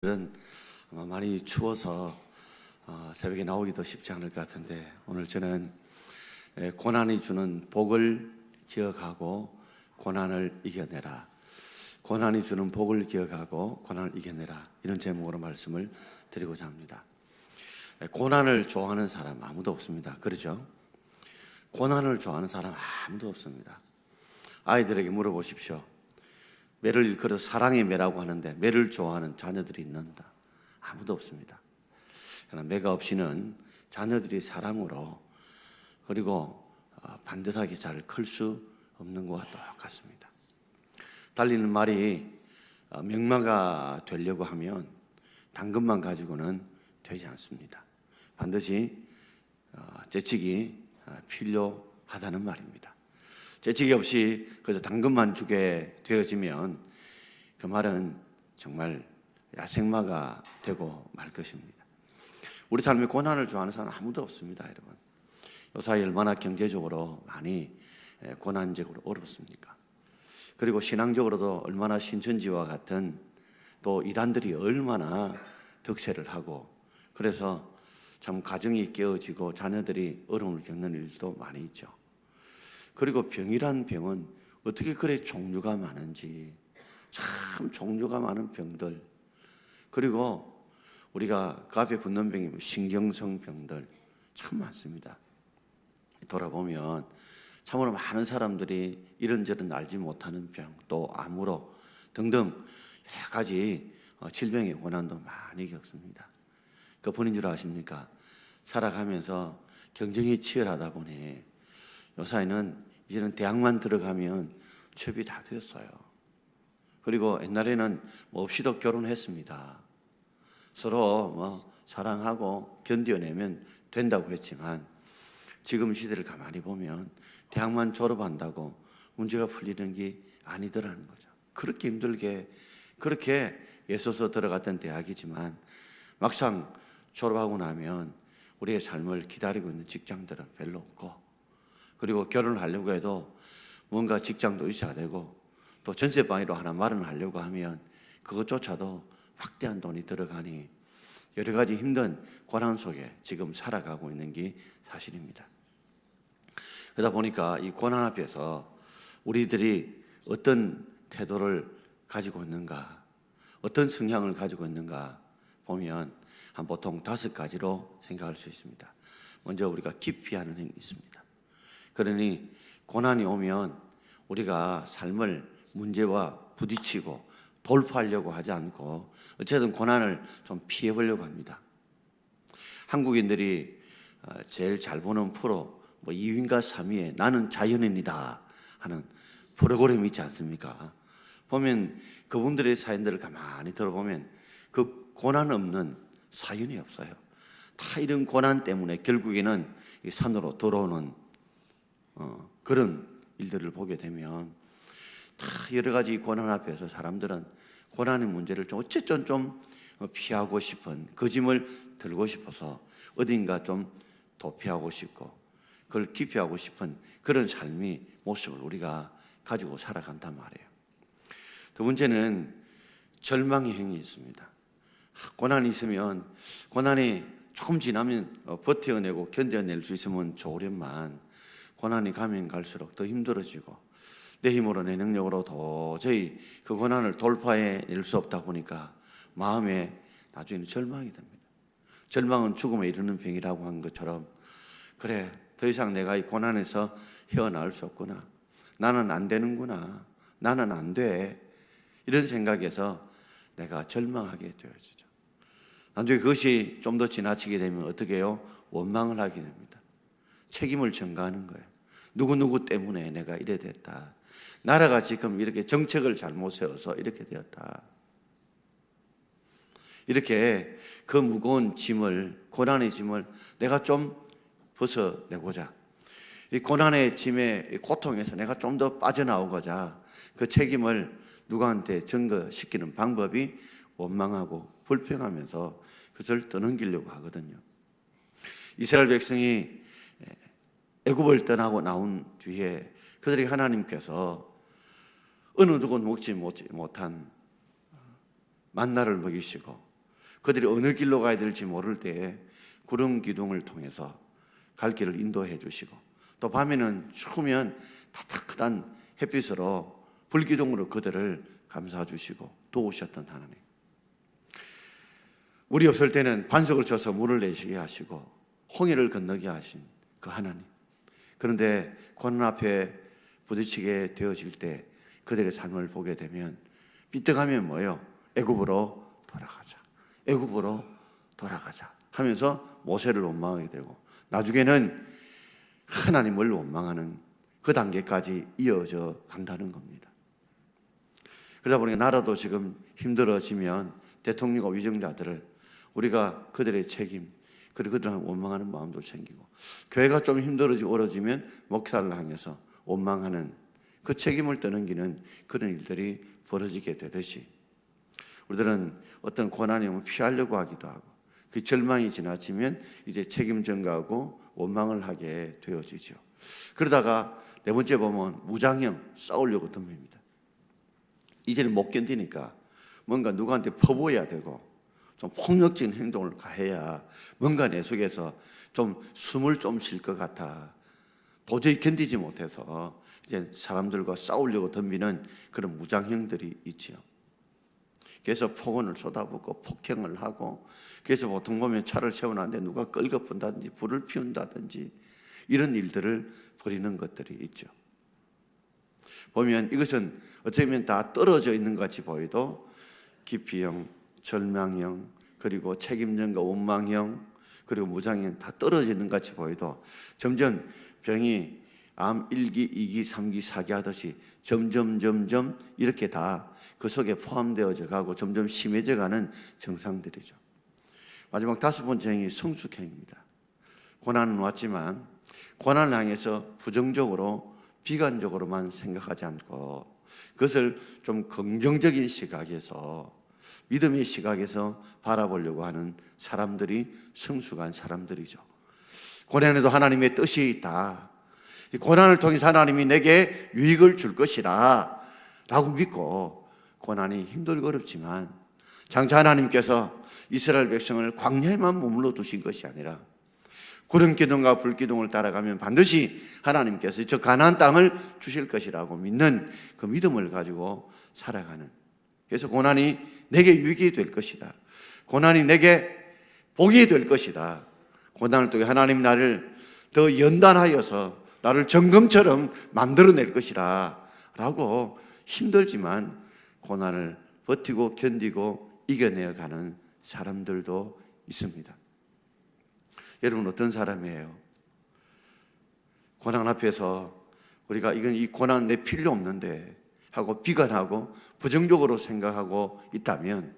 은 아마 많이 추워서 새벽에 나오기도 쉽지 않을 것 같은데, 오늘 저는 고난이 주는 복을 기억하고 고난을 이겨내라, 고난이 주는 복을 기억하고 고난을 이겨내라, 이런 제목으로 말씀을 드리고자 합니다. 고난을 좋아하는 사람 아무도 없습니다. 그렇죠? 고난을 좋아하는 사람 아무도 없습니다. 아이들에게 물어보십시오. 매를 일컬어서 사랑의 매라고 하는데, 매를 좋아하는 자녀들이 있는가? 아무도 없습니다. 그러나 매가 없이는 자녀들이 사랑으로, 그리고 반듯하게 잘 클 수 없는 것과 똑같습니다. 달리는 말이 명마가 되려고 하면 당근만 가지고는 되지 않습니다. 반드시 재치기 필요하다는 말입니다. 재치기 없이 그저 당근만 주게 되어지면 그 말은 정말 야생마가 되고 말 것입니다. 우리 삶에 고난을 좋아하는 사람은 아무도 없습니다, 여러분. 요사이 얼마나 경제적으로 많이 고난적으로 어렵습니까? 그리고 신앙적으로도 얼마나 신천지와 같은 또 이단들이 얼마나 득세를 하고, 그래서 참 가정이 깨어지고 자녀들이 어려움을 겪는 일도 많이 있죠. 그리고 병이란 병은 어떻게 그래 종류가 많은지, 참 종류가 많은 병들, 그리고 우리가 그 앞에 붙는 병이 신경성 병들 참 많습니다. 돌아보면 참으로 많은 사람들이 이런저런 알지 못하는 병, 또 암으로 등등 여러 가지 질병의 고난도 많이 겪습니다. 그뿐인 줄 아십니까? 살아가면서 경쟁이 치열하다 보니 요사이는 이제는 대학만 들어가면 취업이 다 되었어요. 그리고 옛날에는 없이도 결혼했습니다. 서로 사랑하고 견뎌내면 된다고 했지만, 지금 시대를 가만히 보면 대학만 졸업한다고 문제가 풀리는 게 아니더라는 거죠. 그렇게 힘들게 그렇게 애써서 들어갔던 대학이지만, 막상 졸업하고 나면 우리의 삶을 기다리고 있는 직장들은 별로 없고, 그리고 결혼을 하려고 해도 뭔가 직장도 있어야 되고, 또 전세방으로 하나 마련하려고 하면 그것조차도 확대한 돈이 들어가니 여러 가지 힘든 고난 속에 지금 살아가고 있는 게 사실입니다. 그러다 보니까 이 고난 앞에서 우리들이 어떤 태도를 가지고 있는가, 어떤 성향을 가지고 있는가 보면 한 보통 5가지로 생각할 수 있습니다. 먼저 우리가 기피하는 행위 있습니다. 그러니 고난이 오면 우리가 삶을 문제와 부딪히고 돌파하려고 하지 않고 어쨌든 고난을 좀 피해보려고 합니다. 한국인들이 제일 잘 보는 프로 2위인가 3위에 나는 자연인이다 하는 프로그램이 있지 않습니까? 보면 그분들의 사연들을 가만히 들어보면 그 고난 없는 사연이 없어요. 다 이런 고난 때문에 결국에는 이 산으로 들어오는 그런 일들을 보게 되면 다 여러 가지 고난 앞에서 사람들은 고난의 문제를 좀 어쨌든 좀 피하고 싶은, 그 짐을 들고 싶어서 어딘가 좀 도피하고 싶고 그걸 기피하고 싶은 그런 삶의 모습을 우리가 가지고 살아간단 말이에요. 두 번째는 절망의 행위 있습니다. 고난이 있으면, 고난이 조금 지나면 버텨내고 견뎌낼 수 있으면 좋으련만, 고난이 가면 갈수록 더 힘들어지고 내 힘으로 내 능력으로 도저히 그 고난을 돌파해낼 수 없다 보니까 마음에 나중에는 절망이 됩니다. 절망은 죽음에 이르는 병이라고 한 것처럼, 그래 더 이상 내가 이 고난에서 헤어나올 수 없구나, 나는 안 되는구나, 나는 안 돼, 이런 생각에서 내가 절망하게 되어지죠. 나중에 그것이 좀 더 지나치게 되면 어떻게 해요? 원망을 하게 됩니다. 책임을 전가하는 거예요. 누구누구 때문에 내가 이래 됐다, 나라가 지금 이렇게 정책을 잘못 세워서 이렇게 되었다, 이렇게 그 무거운 짐을, 고난의 짐을 내가 좀 벗어내고자, 이 고난의 짐의 고통에서 내가 좀 더 빠져나오고자 그 책임을 누구한테 전가시키는 방법이 원망하고 불평하면서 그것을 떠넘기려고 하거든요. 이스라엘 백성이 애굽을 떠나고 나온 뒤에 그들이 하나님께서 어느 누구 먹지 못한 만나를 먹이시고 그들이 어느 길로 가야 될지 모를 때에 구름 기둥을 통해서 갈 길을 인도해 주시고, 또 밤에는 추우면 따뜻한 햇빛으로 불기둥으로 그들을 감싸 주시고 도우셨던 하나님, 물이 없을 때는 반석을 쳐서 물을 내시게 하시고 홍해를 건너게 하신 그 하나님, 그런데 고난 앞에 부딪히게 되어질 때 그들의 삶을 보게 되면 삐떡하면 뭐예요? 애굽으로 돌아가자, 애굽으로 돌아가자 하면서 모세를 원망하게 되고, 나중에는 하나님을 원망하는 그 단계까지 이어져 간다는 겁니다. 그러다 보니까 나라도 지금 힘들어지면 대통령과 위정자들을 우리가 그들의 책임, 그리고 그들을 원망하는 마음도 생기고, 교회가 좀 힘들어지고 어려지면 목사를 향해서 원망하는 그 책임을 떠넘기는 그런 일들이 벌어지게 되듯이, 우리들은 어떤 고난이 오면 피하려고 하기도 하고, 그 절망이 지나치면 이제 책임 전가하고 원망을 하게 되어지죠. 그러다가 네 번째 보면 무장형 싸우려고 덤빕니다. 이제는 못 견디니까 뭔가 누구한테 퍼부어야 되고 좀 폭력적인 행동을 가해야 뭔가 내 속에서 좀 숨을 좀 쉴 것 같아. 도저히 견디지 못해서 이제 사람들과 싸우려고 덤비는 그런 무장형들이 있지요. 그래서 폭언을 쏟아붓고 폭행을 하고, 그래서 보통 보면 차를 세워놨는데 누가 끌고 본다든지 불을 피운다든지 이런 일들을 벌이는 것들이 있죠. 보면 이것은 어떻게 보면 다 떨어져 있는 것 같이 보여도 기피형, 절망형, 그리고 책임전가 원망형, 그리고 무장형 다 떨어져 있는 것 같이 보여도 점점 병이 암 1기, 2기, 3기, 4기 하듯이 점점 이렇게 다 그 속에 포함되어져 가고 점점 심해져 가는 증상들이죠. 마지막 다섯 번째 행위, 성숙행입니다. 고난은 왔지만 고난을 향해서 부정적으로 비관적으로만 생각하지 않고 그것을 좀 긍정적인 시각에서, 믿음의 시각에서 바라보려고 하는 사람들이 성숙한 사람들이죠. 고난에도 하나님의 뜻이 있다. 이 고난을 통해서 하나님이 내게 유익을 줄 것이라 라고 믿고, 고난이 힘들고 어렵지만 장차 하나님께서 이스라엘 백성을 광야에만 머물러 두신 것이 아니라 구름 기둥과 불 기둥을 따라가면 반드시 하나님께서 저 가나안 땅을 주실 것이라고 믿는 그 믿음을 가지고 살아가는, 그래서 고난이 내게 유익이 될 것이다, 고난이 내게 복이 될 것이다, 고난을 통해 하나님 나를 더 연단하여서 나를 정금처럼 만들어낼 것이라 라고 힘들지만 고난을 버티고 견디고 이겨내어가는 사람들도 있습니다. 여러분 어떤 사람이에요? 고난 앞에서 우리가 이 고난 내 필요 없는데 하고 비관하고 부정적으로 생각하고 있다면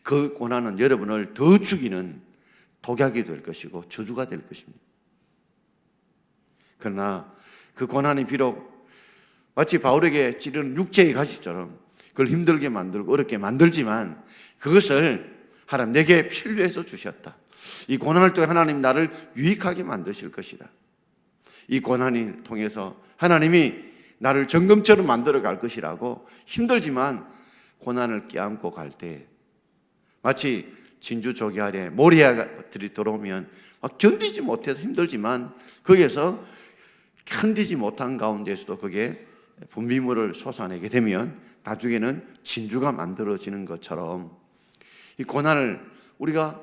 그 고난은 여러분을 더 죽이는 독약이 될 것이고 저주가 될 것입니다. 그러나 그 고난이 비록 마치 바울에게 찌르는 육체의 가시처럼 그걸 힘들게 만들고 어렵게 만들지만 그것을 하나님 내게 필요해서 주셨다. 이 고난을 통해 하나님 나를 유익하게 만드실 것이다. 이 고난을 통해서 하나님이 나를 정금처럼 만들어 갈 것이라고 힘들지만 고난을 껴안고 갈 때 마치 진주 조개 아래 모리아들이 들어오면 견디지 못해서 힘들지만 거기에서 견디지 못한 가운데서도 그게 분비물을 솟아내게 되면 나중에는 진주가 만들어지는 것처럼 이 고난을 우리가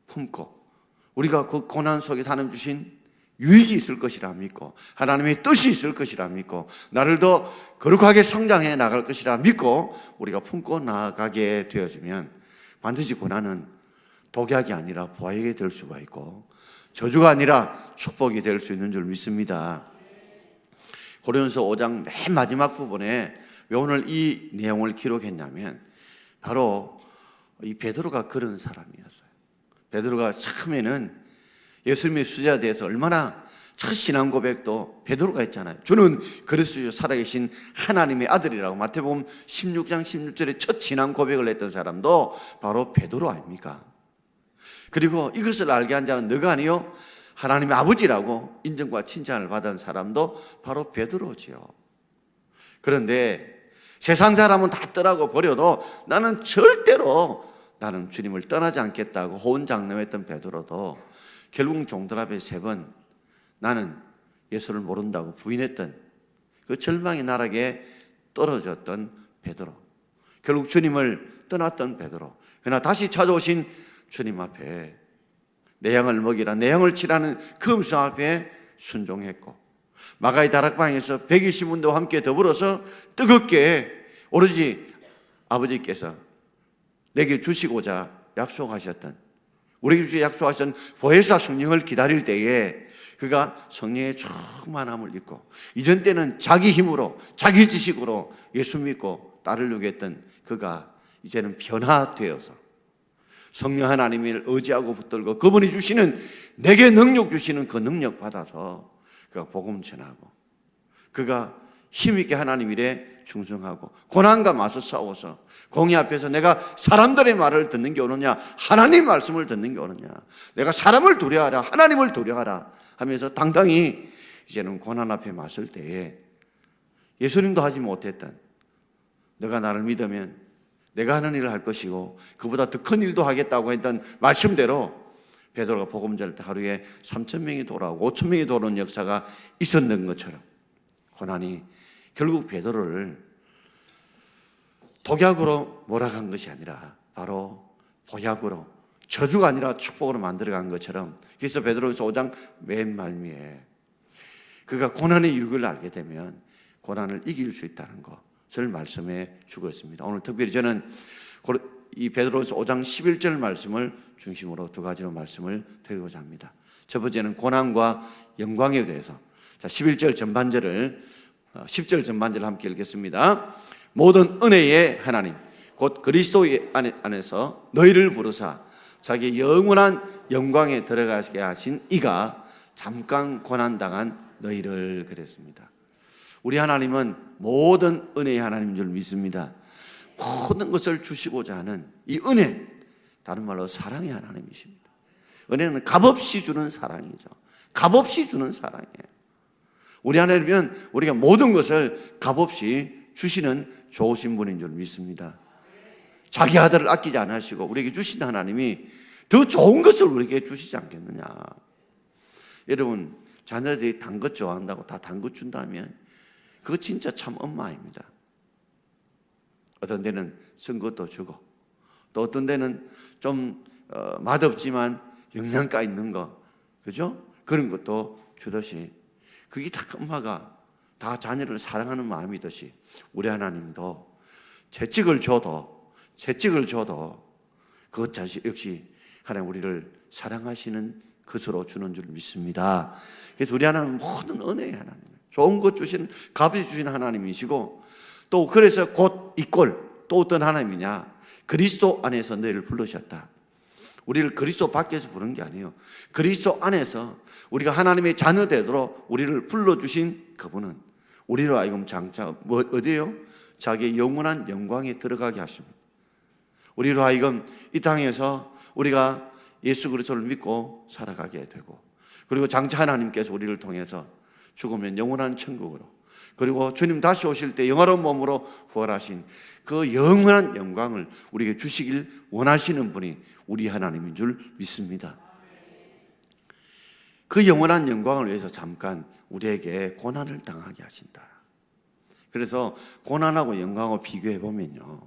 품고 우리가 그 고난 속에 하나님 주신 유익이 있을 것이라 믿고 하나님의 뜻이 있을 것이라 믿고 나를 더 거룩하게 성장해 나갈 것이라 믿고 우리가 품고 나아가게 되어지면 반드시 고난은 독약이 아니라 보약이 될 수가 있고 저주가 아니라 축복이 될 수 있는 줄 믿습니다. 고린도서 5장 맨 마지막 부분에 왜 오늘 이 내용을 기록했냐면 바로 이 베드로가 그런 사람이었어요. 베드로가 처음에는 예수님의 수제자에 대해서 얼마나 첫 신앙 고백도 베드로가 했잖아요. 주는 그리스도 살아계신 하나님의 아들이라고 마태복음 16장 16절에 첫 신앙 고백을 했던 사람도 바로 베드로 아닙니까? 그리고 이것을 알게 한 자는 너가 아니요 하나님의 아버지라고 인정과 칭찬을 받은 사람도 바로 베드로지요. 그런데 세상 사람은 다 떠나고 버려도 나는 절대로 나는 주님을 떠나지 않겠다고 호언장담했던 베드로도 결국 종들 앞에 3번 나는 예수를 모른다고 부인했던 그 절망의 나락에 떨어졌던 베드로, 결국 주님을 떠났던 베드로, 그러나 다시 찾아오신 주님 앞에 내 양을 먹이라, 내 양을 치라는 그 음성 앞에 순종했고, 마가의 다락방에서 120분들과 함께 더불어서 뜨겁게 오로지 아버지께서 내게 주시고자 약속하셨던, 우리에게 주시 약속하신 보혜사 성령을 기다릴 때에 그가 성령의 충만함을 입고, 이전 때는 자기 힘으로 자기 지식으로 예수 믿고 따르려고 했던 그가 이제는 변화되어서 성령 하나님을 의지하고 붙들고 그분이 주시는, 내게 능력 주시는 그 능력 받아서 그가 복음 전하고, 그가 힘있게 하나님 일에 충성하고 고난과 맞서 싸워서 공의 앞에서 내가 사람들의 말을 듣는 게 옳으냐, 하나님 말씀을 듣는 게 옳으냐, 내가 사람을 두려워하라 하나님을 두려워하라 하면서 당당히 이제는 고난 앞에 맞설 때에 예수님도 하지 못했던, 내가 나를 믿으면 내가 하는 일을 할 것이고 그보다 더 큰 일도 하겠다고 했던 말씀대로 베드로가 복음 전할 때 하루에 3,000명이 돌아오고 5,000명이 돌아오는 역사가 있었던 것처럼, 고난이 결국 베드로를 독약으로 몰아간 것이 아니라 바로 보약으로, 저주가 아니라 축복으로 만들어간 것처럼, 그래서 베드로서 5장 맨 말미에 그가 고난의 유익을 알게 되면 고난을 이길 수 있다는 것을 말씀해 주고 있습니다. 오늘 특별히 저는 이 베드로서 5장 11절 말씀을 중심으로 2가지로 말씀을 드리고자 합니다. 첫 번째는 고난과 영광에 대해서, 자 11절 전반절을 10절 전반절을 함께 읽겠습니다. 모든 은혜의 하나님 곧 그리스도 안에서 너희를 부르사 자기 영원한 영광에 들어가게 하신 이가 잠깐 고난당한 너희를, 그랬습니다. 우리 하나님은 모든 은혜의 하나님인 줄 믿습니다. 모든 것을 주시고자 하는 이 은혜, 다른 말로 사랑의 하나님이십니다. 은혜는 값없이 주는 사랑이죠. 값없이 주는 사랑이에요. 우리 하나님은 우리가 모든 것을 값없이 주시는 좋으신 분인 줄 믿습니다. 자기 아들을 아끼지 않으시고 우리에게 주신 하나님이 더 좋은 것을 우리에게 주시지 않겠느냐. 여러분, 자녀들이 단 것 좋아한다고 다 단 것 준다면 그거 진짜 참 엄마입니다. 어떤 데는 쓴 것도 주고, 또 어떤 데는 좀 맛없지만 영양가 있는 거, 그죠? 그런 것도 주듯이, 그게 다 엄마가 다 자녀를 사랑하는 마음이듯이 우리 하나님도 채찍을 줘도 그것 역시 하나님 우리를 사랑하시는 것으로 주는 줄 믿습니다. 그래서 우리 하나님은 모든 은혜의 하나님, 좋은 것 주시는, 값이 주시는 하나님이시고, 또 그래서 곧 이꼴 또 어떤 하나님이냐, 그리스도 안에서 너희를 부르셨다. 우리를 그리스도 밖에서 부른 게 아니에요. 그리스도 안에서 우리가 하나님의 자녀 되도록 우리를 불러주신 그분은 우리로 하여금 장차 어디에요? 자기의 영원한 영광에 들어가게 하십니다. 우리로 하여금 이 땅에서 우리가 예수 그리스도를 믿고 살아가게 되고, 그리고 장차 하나님께서 우리를 통해서 죽으면 영원한 천국으로, 그리고 주님 다시 오실 때 영화로운 몸으로 부활하신 그 영원한 영광을 우리에게 주시길 원하시는 분이 우리 하나님인 줄 믿습니다. 그 영원한 영광을 위해서 잠깐 우리에게 고난을 당하게 하신다. 그래서 고난하고 영광을 비교해 보면요,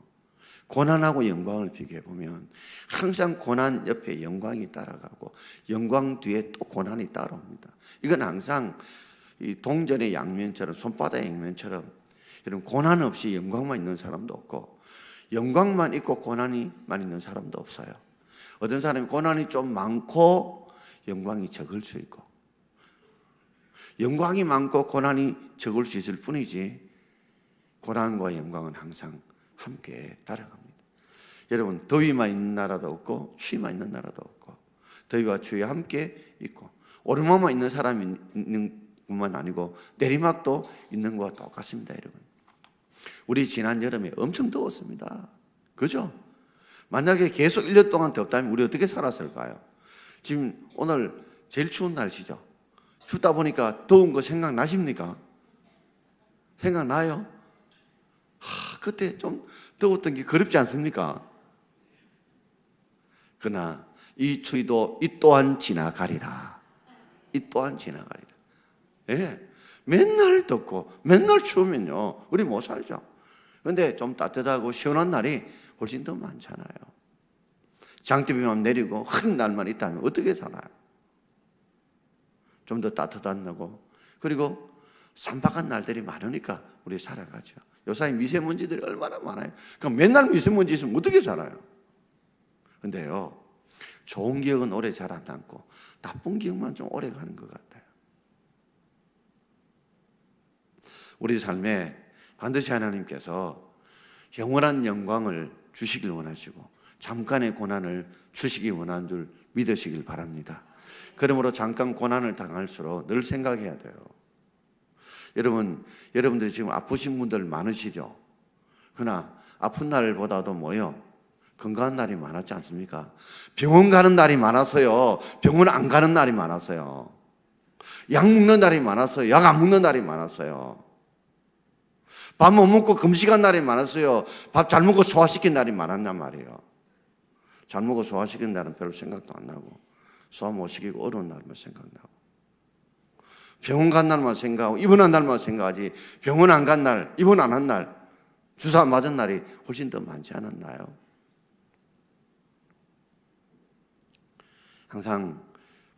고난하고 영광을 비교해 보면 항상 고난 옆에 영광이 따라가고 영광 뒤에 또 고난이 따라옵니다. 이건 항상 이 동전의 양면처럼, 손바닥의 양면처럼, 여러분, 고난 없이 영광만 있는 사람도 없고 영광만 있고 고난이만 있는 사람도 없어요. 어떤 사람이 고난이 좀 많고 영광이 적을 수 있고, 영광이 많고 고난이 적을 수 있을 뿐이지 고난과 영광은 항상 함께 따라갑니다. 여러분, 더위만 있는 나라도 없고 추위만 있는 나라도 없고, 더위와 추위에 함께 있고, 오르막만 있는 사람이 있는 뿐만 아니고 내리막도 있는 것과 똑같습니다. 여러분, 우리 지난 여름에 엄청 더웠습니다. 그죠? 만약에 계속 1년 동안 덥다면 우리 어떻게 살았을까요? 지금 오늘 제일 추운 날씨죠. 춥다 보니까 더운 거 생각나십니까? 생각나요? 그때 좀 더웠던 게 그립지 않습니까? 그러나 이 추위도 이 또한 지나가리라. 이 또한 지나가리라. 예. 맨날 덥고 맨날 추우면요, 우리 못 살죠. 그런데 좀 따뜻하고 시원한 날이 훨씬 더 많잖아요. 장대비만 내리고 흐린 날만 있다면 어떻게 살아요? 좀 더 따뜻한 날고, 그리고 삼박한 날들이 많으니까 우리 살아가죠. 요사이 미세먼지들이 얼마나 많아요. 그러니까 맨날 미세먼지 있으면 어떻게 살아요? 근데요, 좋은 기억은 오래 잘 안 남고 나쁜 기억만 좀 오래 가는 것 같아요. 우리 삶에 반드시 하나님께서 영원한 영광을 주시길 원하시고 잠깐의 고난을 주시기 원하는 줄 믿으시길 바랍니다. 그러므로 잠깐 고난을 당할수록 늘 생각해야 돼요. 여러분들이 지금 아프신 분들 많으시죠? 그러나 아픈 날보다도 뭐요? 건강한 날이 많았지 않습니까? 병원 가는 날이 많았어요. 병원 안 가는 날이 많았어요. 약 먹는 날이 많았어요. 약 안 먹는 날이 많았어요. 밥 못 먹고 금식한 날이 많았어요. 밥 잘 먹고 소화시킨 날이 많았단 말이에요. 잘 먹고 소화시킨 날은 별로 생각도 안 나고, 소화 못 시키고 어려운 날만 생각나고, 병원 간 날만 생각하고 입원한 날만 생각하지, 병원 안 간 날, 입원 안 한 날, 주사 맞은 날이 훨씬 더 많지 않았나요? 항상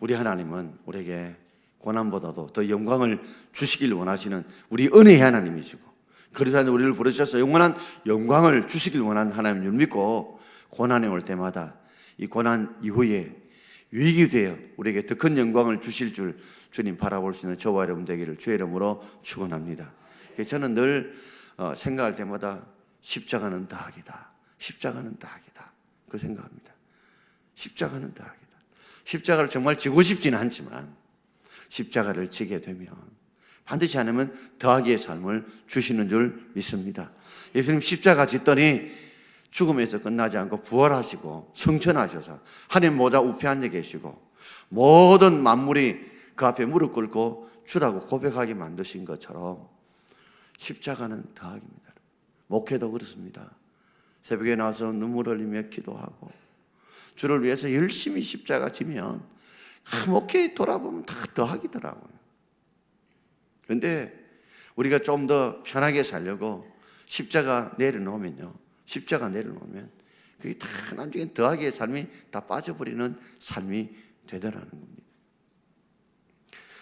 우리 하나님은 우리에게 고난보다도 더 영광을 주시길 원하시는 우리 은혜의 하나님이시고, 그래서 우리를 부르셔서 영원한 영광을 주시길 원하는 하나님을 믿고 고난이 올 때마다 이 고난 이후에 유익이 되어 우리에게 더 큰 영광을 주실 줄 주님 바라볼 수 있는 저와 여러분 되기를 주의 이름으로 축원합니다. 저는 늘 생각할 때마다 십자가는 다하기다. 십자가는 다하기다. 그 생각합니다. 십자가는 다하기다. 십자가를 정말 지고 싶지는 않지만 십자가를 지게 되면 반드시 하나님은 더하기의 삶을 주시는 줄 믿습니다. 예수님 십자가 짓더니 죽음에서 끝나지 않고 부활하시고 성천하셔서 하나님 모자 우편에 앉아 계시고 모든 만물이 그 앞에 무릎 꿇고 주라고 고백하게 만드신 것처럼 십자가는 더하기입니다. 목회도 그렇습니다. 새벽에 나와서 눈물 흘리며 기도하고 주를 위해서 열심히 십자가 지면 목회 돌아보면 다 더하기더라고요. 그런데 우리가 좀 더 편하게 살려고 십자가 내려놓으면 그게 다 나중에 더하기의 삶이 다 빠져버리는 삶이 되더라는 겁니다.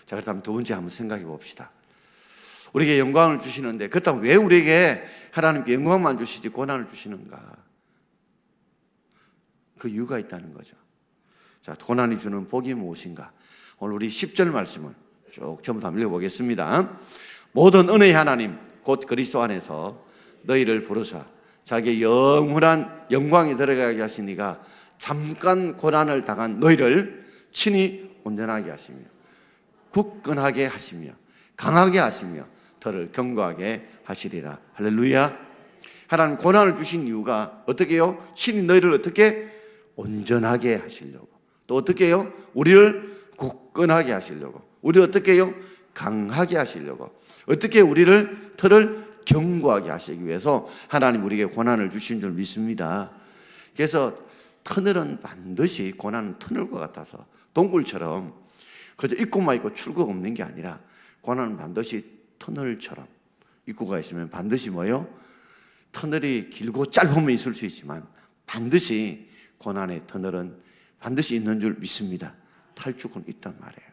자, 그렇다면 두 번째 한번 생각해 봅시다. 우리에게 영광을 주시는데 그렇다면 왜 우리에게 하나님께 영광만 주시지 고난을 주시는가? 그 이유가 있다는 거죠. 자, 고난이 주는 복이 무엇인가? 오늘 우리 10절 말씀을 쭉 전부 다 읽어보겠습니다. 모든 은혜의 하나님 곧 그리스도 안에서 너희를 부르사 자기의 영원한 영광에 들어가게 하신 이가 잠깐 고난을 당한 너희를 친히 온전하게 하시며 굳건하게 하시며 강하게 하시며 더를 견고하게 하시리라. 할렐루야. 하나님 고난을 주신 이유가 어떻게 해요? 친히 너희를 어떻게 온전하게 하시려고, 또 어떻게 해요? 우리를 굳건하게 하시려고, 우리를 어떻게 해요? 강하게 하시려고, 어떻게 우리를 터를 견고하게 하시기 위해서 하나님 우리에게 고난을 주신 줄 믿습니다. 그래서 터널은 반드시 고난은 터널과 같아서 동굴처럼 그저 입구만 있고 출구가 없는 게 아니라 고난은 반드시 터널처럼 입구가 있으면 반드시 뭐요? 터널이 길고 짧으면 있을 수 있지만 반드시 고난의 터널은 반드시 있는 줄 믿습니다. 탈출은 있단 말이에요.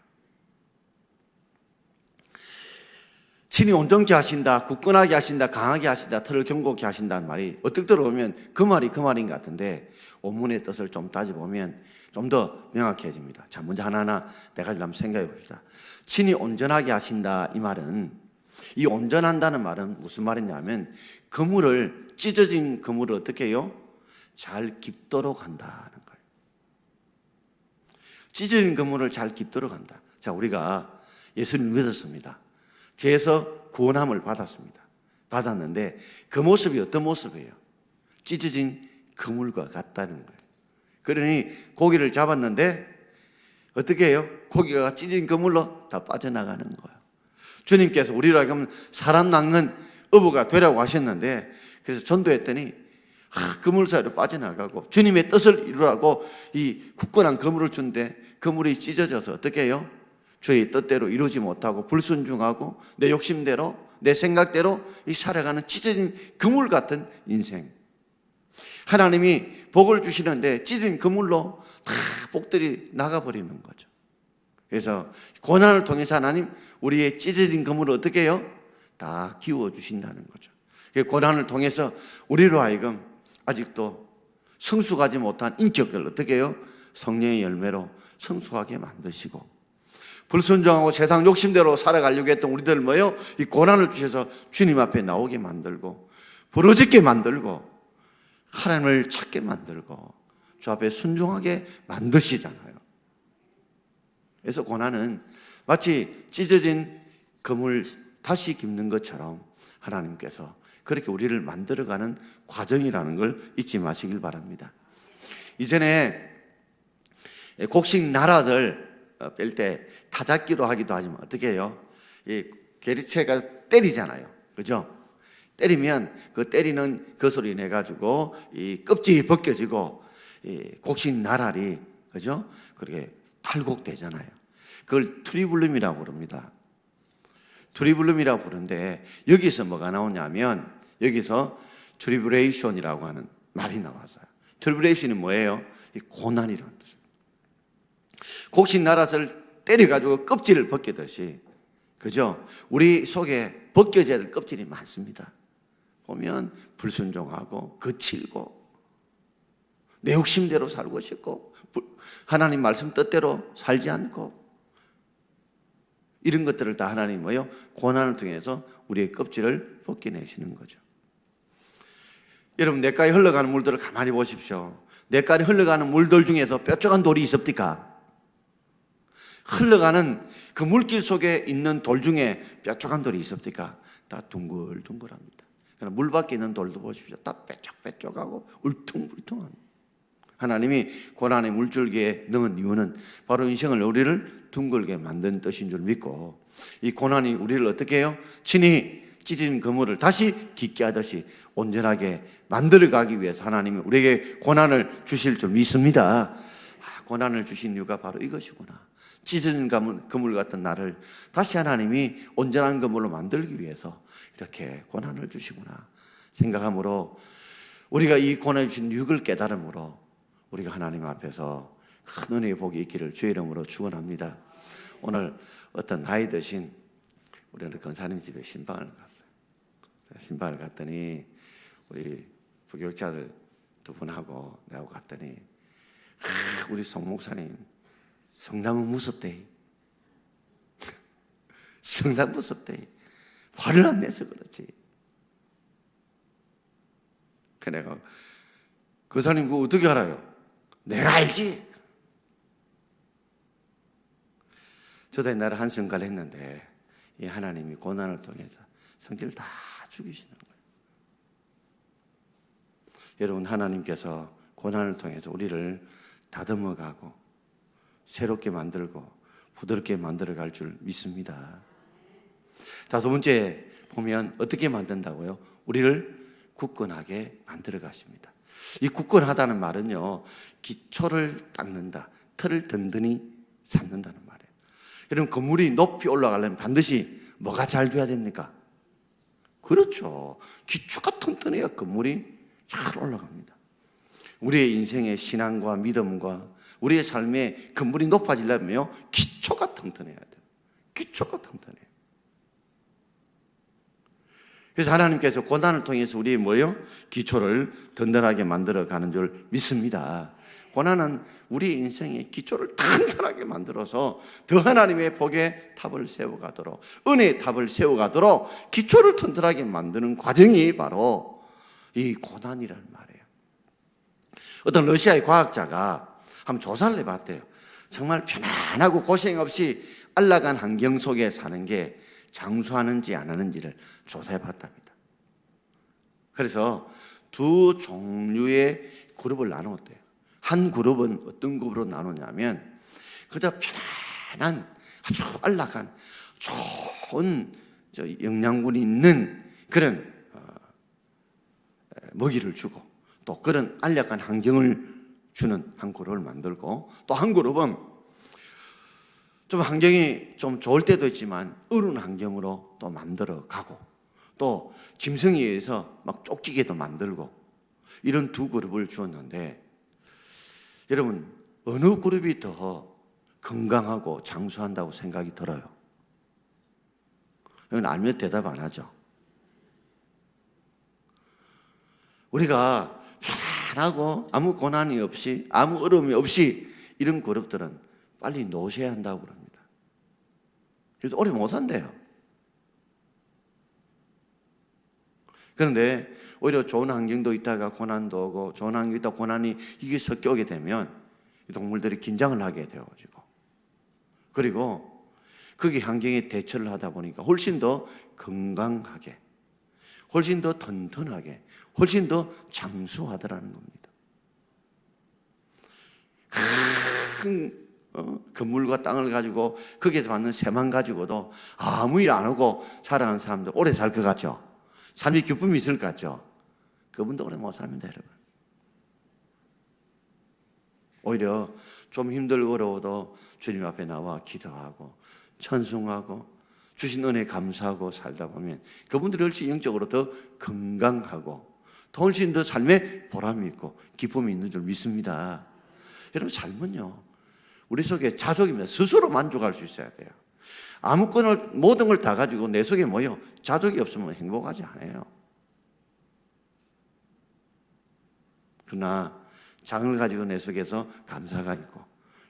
친히 온전케 하신다, 굳건하게 하신다, 강하게 하신다, 터를 견고케 하신다는 말이 어떻게 들어보면 그 말인 것 같은데 원문의 뜻을 좀 따져보면 좀 더 명확해집니다. 자, 먼저 하나하나 내가 한번 생각해 봅시다. 친히 온전하게 하신다, 이 말은, 이 온전한다는 말은 무슨 말이냐면 그물을, 찢어진 그물을 어떻게 해요? 잘 깁도록 한다는 거예요. 찢어진 그물을 잘 깁도록 한다. 자, 우리가 예수님 믿었습니다. 죄에서 구원함을 받았는데 그 모습이 어떤 모습이에요? 찢어진 그물과 같다는 거예요. 그러니 고기를 잡았는데 어떻게 해요? 고기가 찢어진 그물로 다 빠져나가는 거예요. 주님께서 우리로 하여금 사람 낚는 어부가 되라고 하셨는데, 그래서 전도했더니 그물 사이로 빠져나가고 주님의 뜻을 이루라고 이 굳건한 그물을 준데 그물이 찢어져서 어떻게 해요? 주의 뜻대로 이루지 못하고 불순종하고 내 욕심대로 내 생각대로 이 살아가는 찢어진 그물 같은 인생. 하나님이 복을 주시는데 찢어진 그물로 다 복들이 나가버리는 거죠. 그래서 고난을 통해서 하나님 우리의 찢어진 그물을 어떻게 해요? 다 기워주신다는 거죠. 고난을 통해서 우리로 하여금 아직도 성숙하지 못한 인격을 어떻게 해요? 성령의 열매로 성숙하게 만드시고, 불순종하고 세상 욕심대로 살아가려고 했던 우리들 뭐예요? 이 고난을 주셔서 주님 앞에 나오게 만들고 부르짖게 만들고 하나님을 찾게 만들고 주 앞에 순종하게 만드시잖아요. 그래서 고난은 마치 찢어진 금을 다시 깁는 것처럼 하나님께서 그렇게 우리를 만들어가는 과정이라는 걸 잊지 마시길 바랍니다. 이전에 곡식 나라들 뺄 때 타작기로 하기도 하지만 어떻게 해요? 이 게리체가 때리잖아요. 그죠? 때리면 그 때리는 것으로 인해 가지고 이 껍질이 벗겨지고 이 곡식 나랄이, 그죠? 그렇게 탈곡되잖아요. 그걸 트리블룸이라고 부릅니다. 트리블룸이라고 부르는데 여기서 뭐가 나오냐면 여기서 트리블레이션이라고 하는 말이 나와서요. 트리블레이션이 뭐예요? 이 고난이라는 뜻입니다. 곡식 나랏을 때려가지고 껍질을 벗기듯이, 그죠? 우리 속에 벗겨져야 될 껍질이 많습니다. 보면 불순종하고 거칠고 내 욕심대로 살고 싶고 하나님 말씀 뜻대로 살지 않고 이런 것들을 다 하나님 뭐요? 고난을 통해서 우리의 껍질을 벗겨내시는 거죠. 여러분, 냇가에 흘러가는 물들을 가만히 보십시오. 냇가에 흘러가는 물들 중에서 뾰족한 돌이 있습니까? 흘러가는 그 물길 속에 있는 돌 중에 뾰족한 돌이 있습니까? 다 둥글둥글합니다. 물 밖에 있는 돌도 보십시오. 다 뾰족뾰족하고 울퉁불퉁합니다. 하나님이 고난의 물줄기에 넣은 이유는 바로 인생을 우리를 둥글게 만든 뜻인 줄 믿고, 이 고난이 우리를 어떻게 해요? 친히 찢어진 그물을 다시 깃게 하듯이 온전하게 만들어가기 위해서 하나님이 우리에게 고난을 주실 줄 믿습니다. 고난을 주신 이유가 바로 이것이구나. 찢어진 그물 같은 나를 다시 하나님이 온전한 그물로 만들기 위해서 이렇게 고난을 주시구나 생각함으로, 우리가 이 고난을 주신 이유를 깨달음으로 우리가 하나님 앞에서 큰 은혜의 복이 있기를 주의 이름으로 축원합니다. 오늘 어떤 나이 드신 우리는 권사님 집에 신방을 갔어요. 신방을 갔더니 우리 부교육자들 두 분하고 내가 갔더니 우리 송 목사님 성남은 무섭대. 성남 무섭대. 화를 안 내서 그렇지. 그 내가 그 사님 그거 어떻게 알아요? 내가 알지. 저도 옛날에 한성가를 했는데 이 하나님이 고난을 통해서 성질을 다 죽이시는 거예요. 여러분, 하나님께서 고난을 통해서 우리를 다듬어가고 새롭게 만들고 부드럽게 만들어갈 줄 믿습니다. 다섯 번째 보면 어떻게 만든다고요? 우리를 굳건하게 만들어 가십니다. 이 굳건하다는 말은요, 기초를 닦는다, 틀을 든든히 쌓는다는 말이에요. 여러분, 건물이 높이 올라가려면 반드시 뭐가 잘 돼야 됩니까? 그렇죠. 기초가 튼튼해야 건물이 잘 올라갑니다. 우리의 인생의 신앙과 믿음과 우리의 삶의 건물이 높아지려면 기초가 튼튼해야 돼요. 기초가 튼튼해요. 그래서 하나님께서 고난을 통해서 우리의 뭐예요? 기초를 든든하게 만들어가는 줄 믿습니다. 고난은 우리 인생의 기초를 튼튼하게 만들어서 더 하나님의 복의 탑을 세워가도록, 은혜의 탑을 세워가도록 기초를 튼튼하게 만드는 과정이 바로 이 고난이라는 말이에요. 어떤 러시아의 과학자가 한번 조사를 해봤대요. 정말 편안하고 고생 없이 안락한 환경 속에 사는 게 장수하는지 안 하는지를 조사해봤답니다. 그래서 두 종류의 그룹을 나누었대요. 한 그룹은 어떤 그룹으로 나누냐면 그저 편안한 아주 안락한 좋은 영양분이 있는 그런 먹이를 주고, 또 그런 안락한 환경을 주는 한 그룹을 만들고, 또 한 그룹은 좀 환경이 좀 좋을 때도 있지만 어려운 환경으로 또 만들어 가고, 또 짐승에 의해서 막 쫓기게도 만들고, 이런 두 그룹을 주었는데, 여러분 어느 그룹이 더 건강하고 장수한다고 생각이 들어요? 이건 알면 대답 안 하죠. 우리가 편안하고 아무 고난이 없이 아무 어려움이 없이 이런 그룹들은 빨리 노셔야 한다고 그럽니다. 그래서 오래 못 산대요. 그런데 오히려 좋은 환경도 있다가 고난도 오고, 좋은 환경이 있다가 고난이 이게 섞여 오게 되면 이 동물들이 긴장을 하게 되어가지고, 그리고 거기 환경에 대처를 하다 보니까 훨씬 더 건강하게, 훨씬 더 튼튼하게, 훨씬 더 장수하더라는 겁니다. 큰 건물과 땅을 가지고 거기에서 받는 새만 가지고도 아무 일 안 하고 살아가는 사람들 오래 살 것 같죠? 삶의 기쁨이 있을 것 같죠? 그분도 오래 못 삽니다, 여러분. 오히려 좀 힘들고 어려워도 주님 앞에 나와 기도하고 찬송하고 주신 은혜 감사하고 살다 보면 그분들이 훨씬 영적으로 더 건강하고 더 훨씬 더 삶에 보람이 있고 기쁨이 있는 줄 믿습니다. 여러분, 삶은요, 우리 속에 자족입니다. 스스로 만족할 수 있어야 돼요. 아무거나 모든 걸 다 가지고 내 속에 뭐요? 자족이 없으면 행복하지 않아요. 그러나 장을 가지고 내 속에서 감사가 있고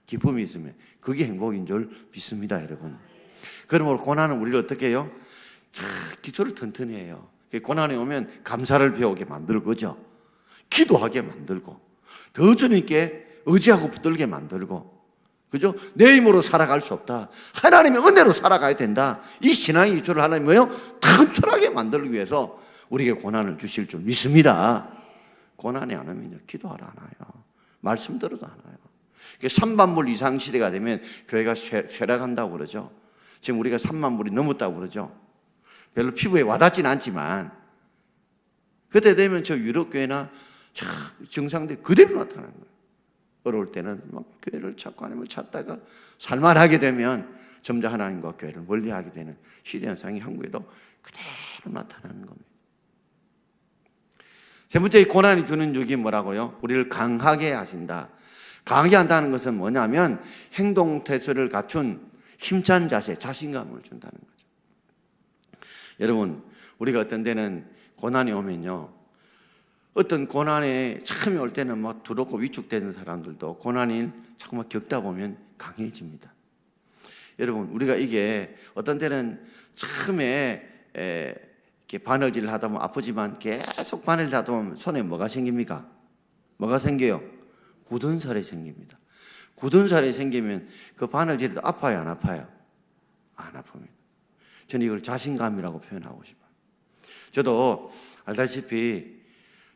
기쁨이 있으면 그게 행복인 줄 믿습니다, 여러분. 그러므로 고난은 우리를 어떻게 해요? 기초를 튼튼히 해요. 고난이 오면 감사를 배우게 만들고, 그죠? 기도하게 만들고, 더 주님께 의지하고 붙들게 만들고, 그죠? 내 힘으로 살아갈 수 없다. 하나님의 은혜로 살아가야 된다. 이 신앙의 기초를 하나님 뭐예요? 튼튼하게 만들기 위해서 우리에게 고난을 주실 줄 믿습니다. 고난이 안 오면요, 기도하라 안 와요. 말씀 들어도 안 와요. 3만불 이상 시대가 되면 교회가 쇠락한다고 그러죠. 지금 우리가 3만불이 넘었다고 그러죠. 별로 피부에 와닿지는 않지만 그때 되면 저 유럽 교회나 증상들이 그대로 나타나는 거예요. 어려울 때는 막 교회를 찾고 하나님을 찾다가 살만하게 되면 점점 하나님과 교회를 멀리하게 되는 시대 현상이 한국에도 그대로 나타나는 겁니다. 세 번째, 고난이 주는 유익이 뭐라고요? 우리를 강하게 하신다. 강하게 한다는 것은 뭐냐면 행동 태세를 갖춘 힘찬 자세, 자신감을 준다는 거죠. 여러분, 우리가 어떤 때는 고난이 오면요, 어떤 고난에 처음에 올 때는 막 두렵고 위축되는 사람들도 고난이 자꾸 막 겪다 보면 강해집니다. 여러분, 우리가 이게 어떤 때는 처음에 이렇게 바느질을 하다 보면 아프지만 계속 바느질 하다 보면 손에 뭐가 생깁니까? 뭐가 생겨요? 굳은 살이 생깁니다. 굳은 살이 생기면 그 바느질도 아파요, 안 아파요? 안 아픕니다. 저는 이걸 자신감이라고 표현하고 싶어요. 저도 알다시피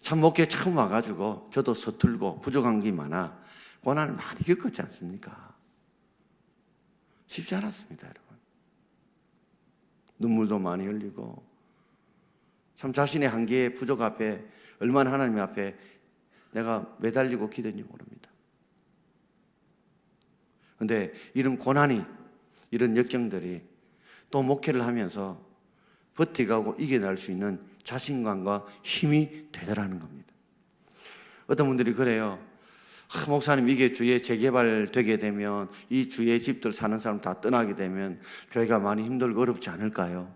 참 목회에 처음 와가지고 저도 서툴고 부족한 게 많아 고난을 많이 겪었지 않습니까? 쉽지 않았습니다, 여러분. 눈물도 많이 흘리고 참 자신의 한계의 부족 앞에 얼마나 하나님 앞에 내가 매달리고 기도했는지 모릅니다. 그런데 이런 고난이, 이런 역경들이 또 목회를 하면서 버티가고 이겨낼 수 있는 자신감과 힘이 되더라는 겁니다. 어떤 분들이 그래요. 목사님, 이게 주에 재개발되게 되면 이 주에 집들 사는 사람 다 떠나게 되면 교회가 많이 힘들고 어렵지 않을까요?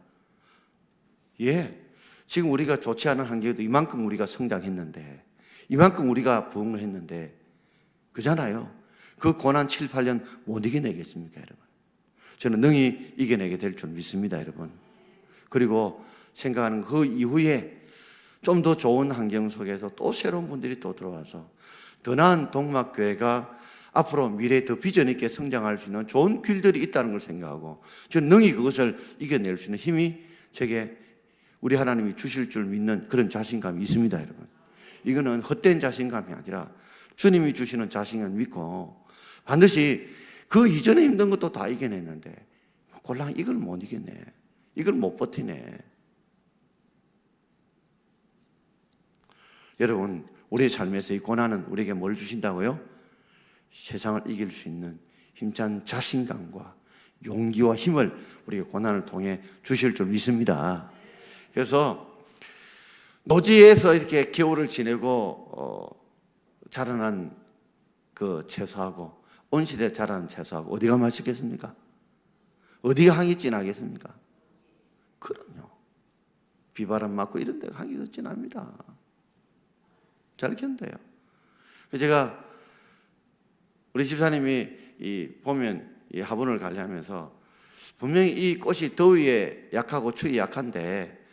예, 지금 우리가 좋지 않은 환경에도 이만큼 우리가 성장했는데, 이만큼 우리가 부흥을 했는데, 그잖아요. 그 고난 7, 8년 못 이겨내겠습니까, 여러분? 저는 능히 이겨내게 될 줄 믿습니다, 여러분. 그리고 생각하는 그 이후에 좀 더 좋은 환경 속에서 또 새로운 분들이 또 들어와서 더 나은 동막교회가 앞으로 미래에 더 비전 있게 성장할 수 있는 좋은 길들이 있다는 걸 생각하고 저는 능히 그것을 이겨낼 수 있는 힘이 제게 우리 하나님이 주실 줄 믿는 그런 자신감이 있습니다, 여러분. 이거는 헛된 자신감이 아니라 주님이 주시는 자신감을 믿고 반드시 그 이전에 힘든 것도 다 이겨냈는데 꼴랑 이걸 못 이겨내, 이걸 못 버티네. 여러분, 우리의 삶에서 이 고난은 우리에게 뭘 주신다고요? 세상을 이길 수 있는 힘찬 자신감과 용기와 힘을 우리에게 고난을 통해 주실 줄 믿습니다. 그래서 노지에서 이렇게 겨울을 지내고 자라난 그 채소하고 온실에 자라는 채소하고 어디가 맛있겠습니까? 어디가 향이 진하겠습니까? 그럼요. 비바람 맞고 이런 데가 향이 더 진합니다. 잘 견뎌요. 제가 우리 집사님이 보면 이 화분을 관리하면서 분명히 이 꽃이 더위에 약하고 추위에 약한데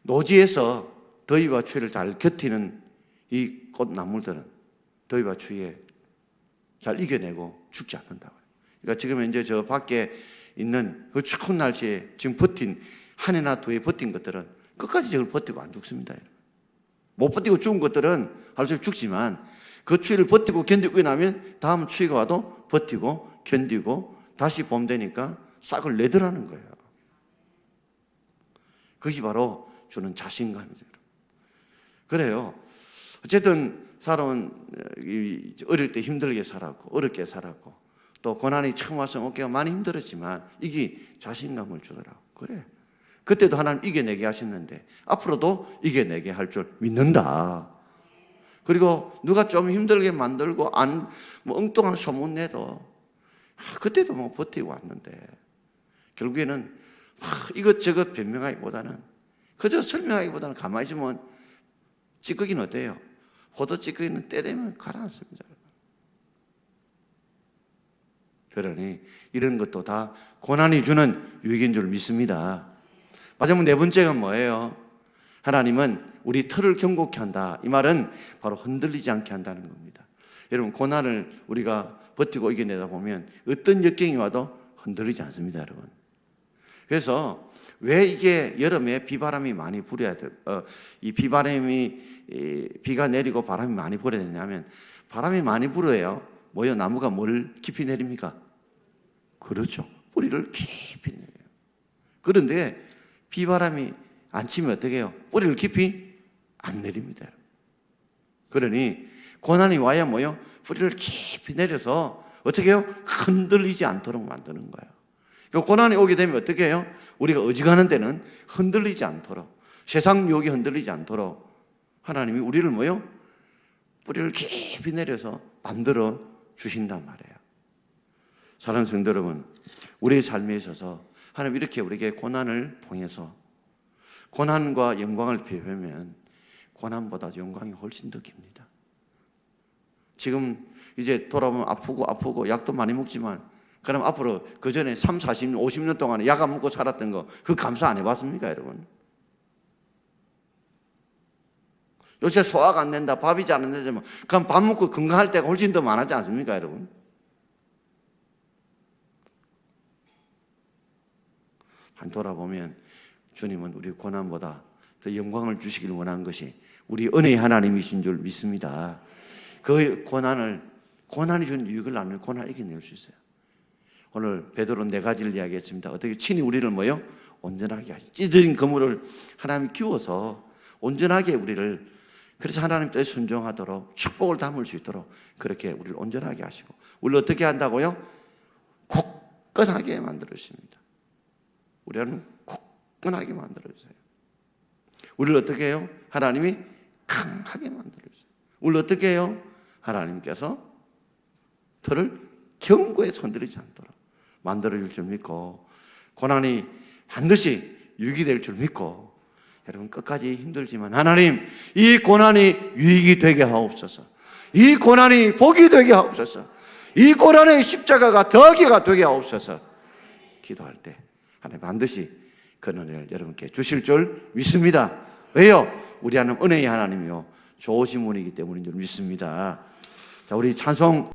노지에서 더위와 추위를 잘 견디는 이 꽃나물들은 더위와 추위에 잘 이겨내고 죽지 않는다고요. 그러니까 지금 이제 저 밖에 있는 그 추운 날씨에 지금 버틴 한 해나 두 해 버틴 것들은 끝까지 저걸 버티고 안 죽습니다. 못 버티고 죽은 것들은 할수록 죽지만 그 추위를 버티고 견디고 나면 다음 추위가 와도 버티고 견디고 다시 봄 되니까 싹을 내더라는 거예요. 그것이 바로 주는 자신감이죠. 그래요. 어쨌든 살아온 어릴 때 힘들게 살았고 어렵게 살았고 또 고난이 처음 와서 어깨가 많이 힘들었지만 이게 자신감을 주더라고. 그래. 그때도 하나님 이겨내게 하셨는데 앞으로도 이겨내게 할 줄 믿는다. 그리고 누가 좀 힘들게 만들고 뭐 엉뚱한 소문 내도 그때도 뭐 버티고 왔는데 결국에는 이것저것 변명하기보다는 그저 설명하기보다는 가만히 있으면 찌꺼기는 어때요? 포도 찌꺼기는 때 되면 가라앉습니다. 그러니 이런 것도 다 고난이 주는 유익인 줄 믿습니다. 마지막 네 번째가 뭐예요? 하나님은 우리 털을 견고케 한다. 이 말은 바로 흔들리지 않게 한다는 겁니다. 여러분 고난을 우리가 버티고 이겨내다 보면 어떤 역경이 와도 흔들리지 않습니다, 여러분. 그래서 왜 이게 여름에 비바람이 많이 불어야 돼? 이 비가 내리고 바람이 많이 불어야 되냐면 바람이 많이 불어요. 뭐요? 나무가 뭘 깊이 내립니까? 그렇죠. 뿌리를 깊이 내려요. 그런데 비바람이 안 치면 어떻게 해요? 뿌리를 깊이 안 내립니다. 그러니 고난이 와야 뭐요? 뿌리를 깊이 내려서 어떻게 해요? 흔들리지 않도록 만드는 거예요. 그 고난이 오게 되면 어떻게 해요? 우리가 어지간한 데는 흔들리지 않도록 세상 유혹이 흔들리지 않도록 하나님이 우리를 뭐요? 뿌리를 깊이 내려서 만들어 주신단 말이에요. 사랑하는 성도 여러분, 우리의 삶에 있어서 하나님 이렇게 우리에게 고난을 통해서 고난과 영광을 비교하면 고난보다 영광이 훨씬 더 깁니다. 지금 이제 돌아보면 아프고 약도 많이 먹지만 그럼 앞으로 그 전에 3, 40년, 50년 동안에 약 안 먹고 살았던 거 그 감사 안 해봤습니까, 여러분? 요새 소화가 안 된다, 밥이 잘 안 되지만 그럼 밥 먹고 건강할 때가 훨씬 더 많았지 않습니까, 여러분? 한 돌아보면 주님은 우리 고난보다 더 영광을 주시길 원하는 것이 우리 은혜의 하나님이신 줄 믿습니다. 그 고난이 주는 유익을 알면 고난을 이겨낼 수 있어요. 오늘 베드로 4가지를 이야기했습니다. 어떻게 친히 우리를 뭐요? 온전하게 하시. 찢어진 그물을 하나님이 끼워서 온전하게 우리를 그래서 하나님 뜻에 순종하도록 축복을 담을 수 있도록 그렇게 우리를 온전하게 하시고 우리를 어떻게 한다고요? 굳건하게 만들어주십니다. 우리는 굳건하게 만들어주세요. 우리를 어떻게 해요? 하나님이 강하게 만들어주세요. 우리를 어떻게 해요? 하나님께서 털을 견고히 손들이지 않도록 만들어줄 줄 믿고 고난이 반드시 유익이 될 줄 믿고 여러분 끝까지 힘들지만 하나님 이 고난이 유익이 되게 하옵소서. 이 고난이 복이 되게 하옵소서. 이 고난의 십자가가 덕이가 되게 하옵소서. 기도할 때 하나님 반드시 그 은혜를 여러분께 주실 줄 믿습니다. 왜요? 우리 하나님 은혜의 하나님이요 좋으신 분이기 때문인 줄 믿습니다. 자, 우리 찬송